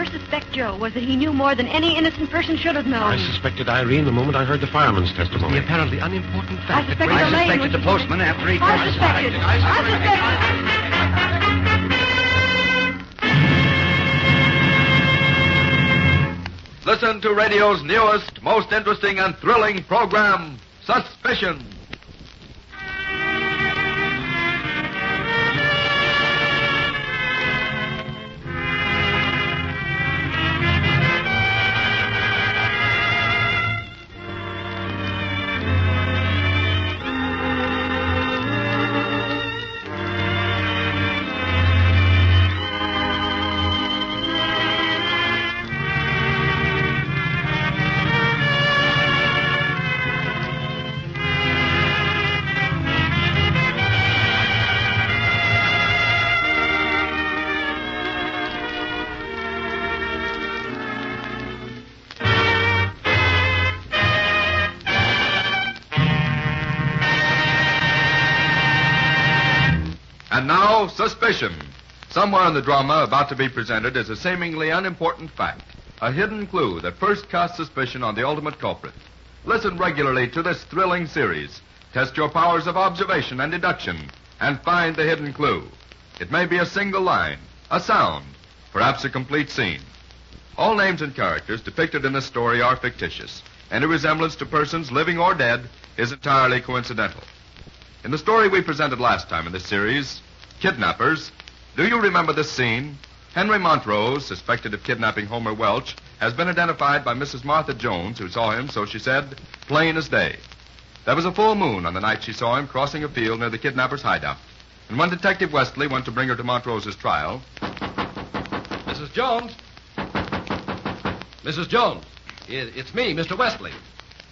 first suspect Joe was that he knew more than any innocent person should have known. I suspected Irene the moment I heard the fireman's testimony. The apparently unimportant fact I suspected the postman after he I suspected. Listen to radio's newest, most interesting and thrilling program, Suspicion. And now, suspicion. Somewhere in the drama about to be presented is a seemingly unimportant fact, a hidden clue that first casts suspicion on the ultimate culprit. Listen regularly to this thrilling series. Test your powers of observation and deduction, and find the hidden clue. It may be a single line, a sound, perhaps a complete scene. All names and characters depicted in this story are fictitious. Any resemblance to persons living or dead is entirely coincidental. In the story we presented last time in this series, Kidnappers, do you remember this scene? Henry Montrose, suspected of kidnapping Homer Welch, has been identified by Mrs. Martha Jones, who saw him, so she said, plain as day. There was a full moon on the night she saw him crossing a field near the kidnapper's hideout. And when Detective Westley went to bring her to Montrose's trial... Mrs. Jones? Mrs. Jones, it's me, Mr. Westley.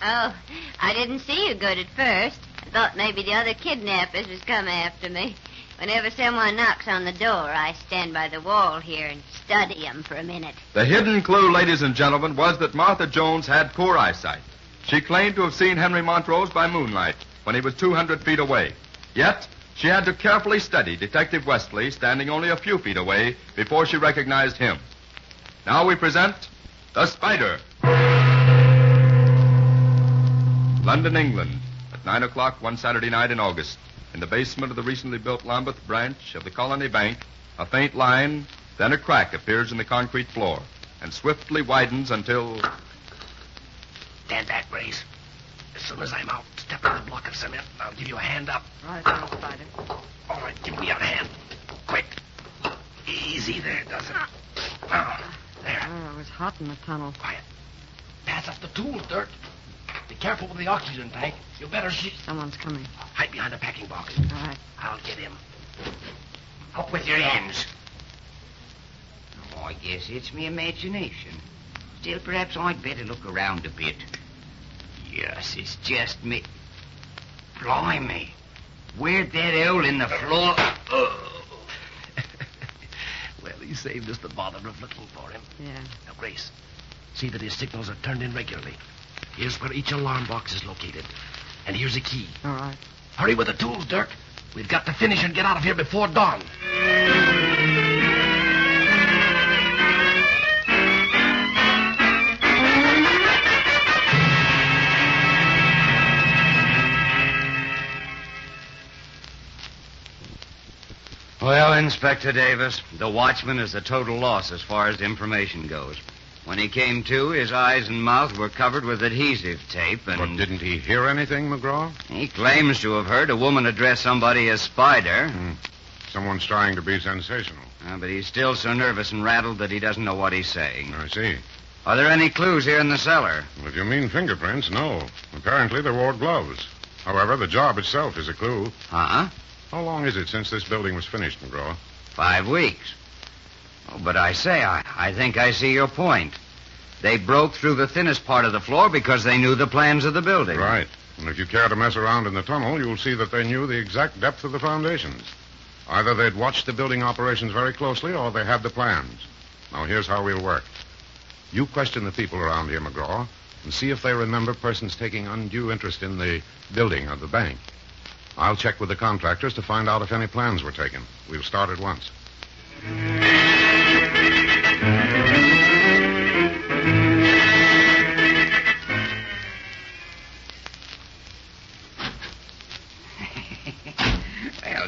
Oh, I didn't see you good at first. I thought maybe the other kidnappers was coming after me. Whenever someone knocks on the door, I stand by the wall here and study 'em for a minute. The hidden clue, ladies and gentlemen, was that Martha Jones had poor eyesight. She claimed to have seen Henry Montrose by moonlight when he was 200 feet away. Yet, she had to carefully study Detective Westley standing only a few feet away before she recognized him. Now we present The Spider. London, England, at 9 o'clock one Saturday night in August. In the basement of the recently built Lambeth branch of the Colony Bank, a faint line, then a crack appears in the concrete floor and swiftly widens until... Stand back, Grace. As soon as I'm out, step on the block of cement, and I'll give you a hand up. Right, Spider. All right, give me a hand. Quick. Easy there, does it? Now, there. Oh, it was hot in the tunnel. Quiet. Pass up the tools, Dirt. Be careful with the oxygen tank. You better see... Someone's coming. Hide behind a packing box. All right. I'll get him. Up with your hands. Oh, I guess it's me imagination. Still, perhaps I'd better look around a bit. Yes, it's just me. Blimey. Where'd that hole in the floor... Oh. Well, he saved us the bother of looking for him. Yeah. Now, Grace, see that his signals are turned in regularly. Here's where each alarm box is located. And here's a key. All right. Hurry with the tools, Dirk. We've got to finish and get out of here before dawn. Well, Inspector Davis, the watchman is a total loss as far as information goes. When he came to, his eyes and mouth were covered with adhesive tape, and... But didn't he hear anything, McGraw? He claims to have heard a woman address somebody as Spider. Someone's trying to be sensational. But he's still so nervous and rattled that he doesn't know what he's saying. I see. Are there any clues here in the cellar? Well, if you mean fingerprints, no. Apparently they wore gloves. However, the job itself is a clue. Huh? How long is it since this building was finished, McGraw? 5 weeks. Oh, but I say, I think I see your point. They broke through the thinnest part of the floor because they knew the plans of the building. Right. And if you care to mess around in the tunnel, you'll see that they knew the exact depth of the foundations. Either they'd watched the building operations very closely, or they had the plans. Now, here's how we'll work. You question the people around here, McGraw, and see if they remember persons taking undue interest in the building of the bank. I'll check with the contractors to find out if any plans were taken. We'll start at once.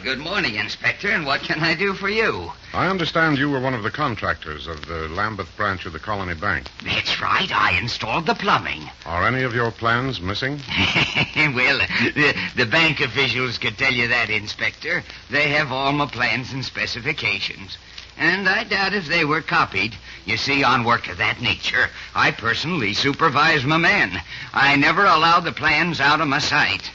good morning, Inspector, and what can I do for you? I understand you were one of the contractors of the Lambeth branch of the Colony Bank. That's right. I installed the plumbing. Are any of your plans missing? Well, the bank officials could tell you that, Inspector. They have all my plans and specifications. And I doubt if they were copied. You see, on work of that nature, I personally supervise my men. I never allow the plans out of my sight.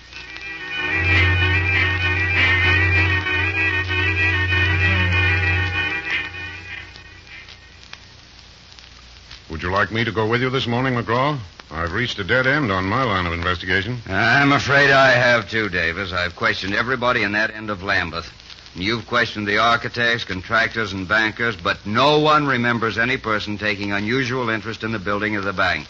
Would you like me to go with you this morning, McGraw? I've reached a dead end on my line of investigation. I'm afraid I have too, Davis. I've questioned everybody in that end of Lambeth. You've questioned the architects, contractors, and bankers, but no one remembers any person taking unusual interest in the building of the bank.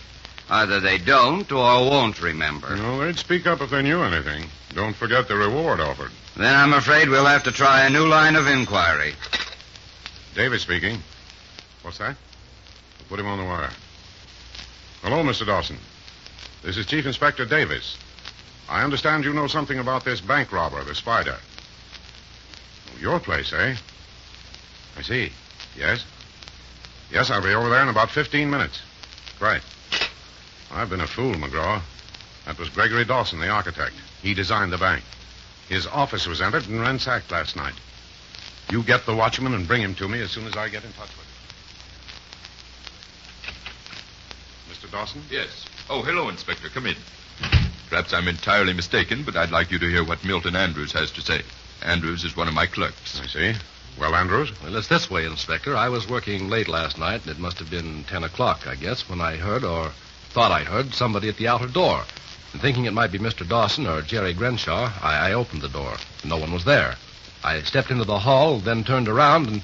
Either they don't or won't remember. No, they'd speak up if they knew anything. Don't forget the reward offered. Then I'm afraid we'll have to try a new line of inquiry. Davis speaking. What's that? I'll put him on the wire. Hello, Mr. Dawson. This is Chief Inspector Davis. I understand you know something about this bank robber, the Spider. Oh, your place, eh? I see. Yes? Yes, I'll be over there in about 15 minutes. Right. I've been a fool, McGraw. That was Gregory Dawson, the architect. He designed the bank. His office was entered and ransacked last night. You get the watchman and bring him to me as soon as I get in touch with him. Mr. Dawson? Yes. Oh, hello, Inspector. Come in. Perhaps I'm entirely mistaken, but I'd like you to hear what Milton Andrews has to say. Andrews is one of my clerks. I see. Well, Andrews? Well, it's this way, Inspector. I was working late last night, and it must have been 10 o'clock, I guess, when I heard, or thought I heard, somebody at the outer door. And thinking it might be Mr. Dawson or Jerry Grenshaw, I opened the door. No one was there. I stepped into the hall, then turned around,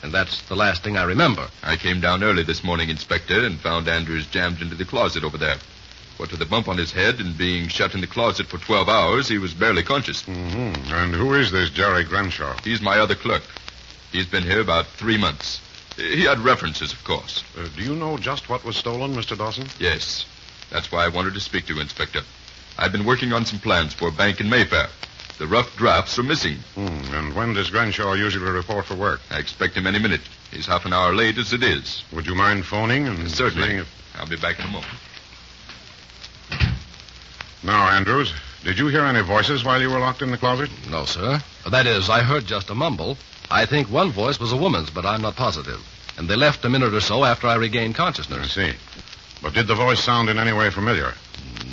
and that's the last thing I remember. I came down early this morning, Inspector, and found Andrews jammed into the closet over there. What with the bump on his head and being shut in the closet for 12 hours, he was barely conscious. Mm-hmm. And who is this Jerry Grenshaw? He's my other clerk. He's been here about 3 months. He had references, of course. Do you know just what was stolen, Mr. Dawson? Yes. That's why I wanted to speak to you, Inspector. I've been working on some plans for a bank in Mayfair. The rough drafts are missing. And when does Grenshaw usually report for work? I expect him any minute. He's half an hour late as it is. Would you mind phoning and Certainly. seeing if... I'll be back in a moment. Now, Andrews, did you hear any voices while you were locked in the closet? No, sir. That is, I heard just a mumble. I think one voice was a woman's, but I'm not positive. And they left a minute or so after I regained consciousness. I see. But did the voice sound in any way familiar?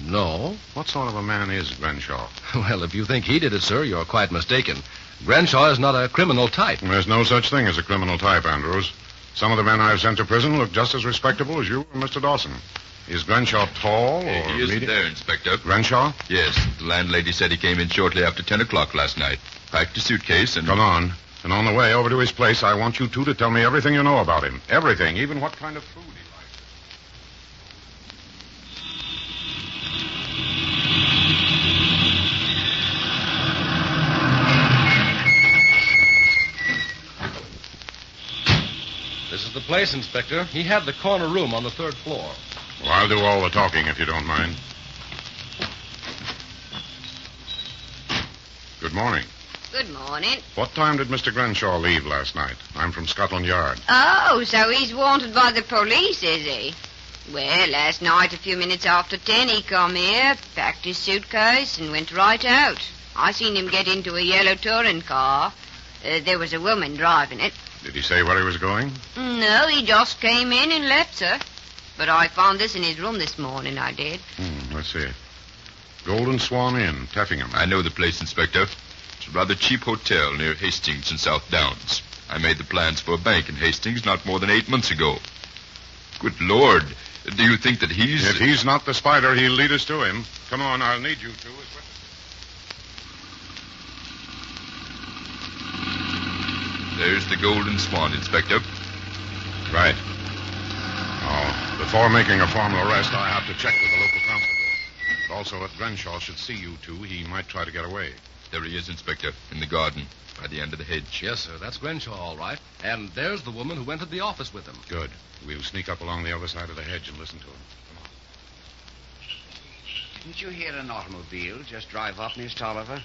No. What sort of a man is Grenshaw? Well, if you think he did it, sir, you're quite mistaken. Grenshaw is not a criminal type. There's no such thing as a criminal type, Andrews. Some of the men I've sent to prison look just as respectable as you and Mr. Dawson. Is Grenshaw tall or He isn't medium? there, Inspector. Grenshaw? Yes. The landlady said he came in shortly after 10 o'clock last night. Packed a suitcase and... Come on. And on the way over to his place, I want you two to tell me everything you know about him. Everything, even what kind of food he likes. This is the place, Inspector. He had the corner room on the 3rd floor. Well, I'll do all the talking if you don't mind. Good morning. Good morning. What time did Mr. Grenshaw leave last night? I'm from Scotland Yard. Oh, so he's wanted by the police, is he? Well, last night, a few minutes after 10, he come here, packed his suitcase, and went right out. I seen him get into a yellow touring car. There was a woman driving it. Did he say where he was going? No, he just came in and left, sir. But I found this in his room this morning, I did. Let's see. Golden Swan Inn, Teffingham. I know the place, Inspector. It's a rather cheap hotel near Hastings in South Downs. I made the plans for a bank in Hastings not more than 8 months ago. Good Lord. Do you think that he's... If he's not the Spider, he'll lead us to him. Come on, I'll need you two as witnesses. There's the Golden Swan, Inspector. Right. Now, before making a formal arrest, I have to check with the local constable. But also, if Grenshaw should see you two, he might try to get away. There he is, Inspector, in the garden, by the end of the hedge. Yes, sir. That's Grenshaw, all right. And there's the woman who entered the office with him. Good. We'll sneak up along the other side of the hedge and listen to him. Come on. Didn't you hear an automobile just drive up, Miss Tolliver?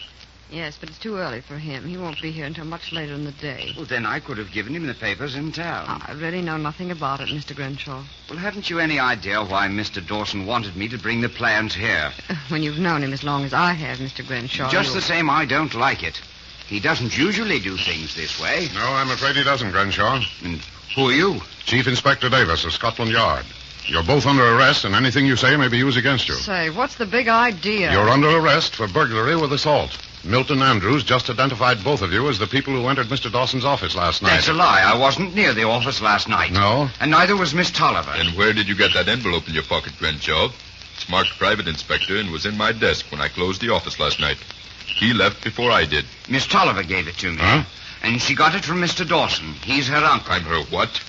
Yes, but it's too early for him. He won't be here until much later in the day. Well, then I could have given him the papers in town. I really know nothing about it, Mr. Grenshaw. Well, haven't you any idea why Mr. Dawson wanted me to bring the plans here? When you've known him as long as I have, Mr. Grenshaw... Just the same, I don't like it. He doesn't usually do things this way. No, I'm afraid he doesn't, Grenshaw. And who are you? Chief Inspector Davis of Scotland Yard. You're both under arrest, and anything you say may be used against you. Say, what's the big idea? You're under arrest for burglary with assault. Milton Andrews just identified both of you as the people who entered Mr. Dawson's office last night. That's a lie. I wasn't near the office last night. No? And neither was Miss Tolliver. And where did you get that envelope in your pocket, Grenshaw? It's marked Private Inspector and was in my desk when I closed the office last night. He left before I did. Miss Tolliver gave it to me. Huh? And she got it from Mr. Dawson. He's her uncle. I'm her what?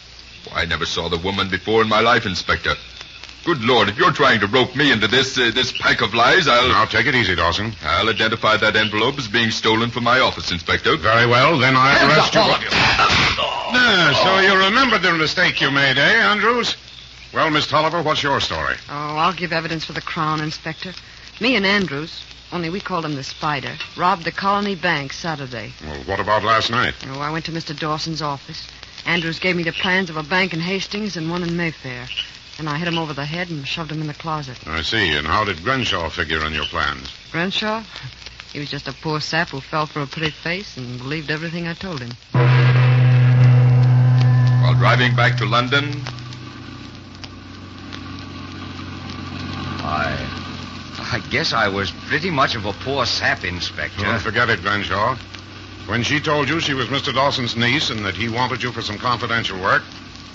Why, I never saw the woman before in my life, Inspector. Good Lord, if you're trying to rope me into this pack of lies, Now, take it easy, Dawson. I'll identify that envelope as being stolen from my office, Inspector. Very well, then I arrest you. all of you. So you remembered the mistake you made, eh, Andrews? Well, Miss Tolliver, what's your story? Oh, I'll give evidence for the Crown, Inspector. Me and Andrews, only we called him the Spider, robbed the Colony Bank Saturday. Well, what about last night? Oh, I went to Mr. Dawson's office. Andrews gave me the plans of a bank in Hastings and one in Mayfair. And I hit him over the head and shoved him in the closet. I see. And how did Grenshaw figure in your plans? Grenshaw? He was just a poor sap who fell for a pretty face and believed everything I told him. While driving back to London, I guess I was pretty much of a poor sap, Inspector. Don't forget it, Grenshaw. When she told you she was Mr. Dawson's niece and that he wanted you for some confidential work,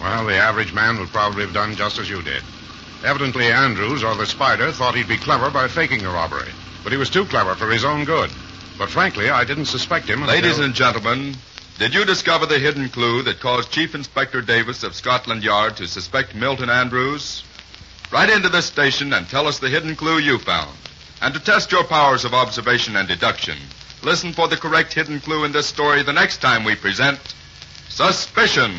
well, the average man would probably have done just as you did. Evidently, Andrews, or the Spider, thought he'd be clever by faking the robbery. But he was too clever for his own good. But frankly, I didn't suspect him until... ladies and gentlemen, did you discover the hidden clue that caused Chief Inspector Davis of Scotland Yard to suspect Milton Andrews? Write into this station and tell us the hidden clue you found. And to test your powers of observation and deduction, listen for the correct hidden clue in this story the next time we present Suspicion.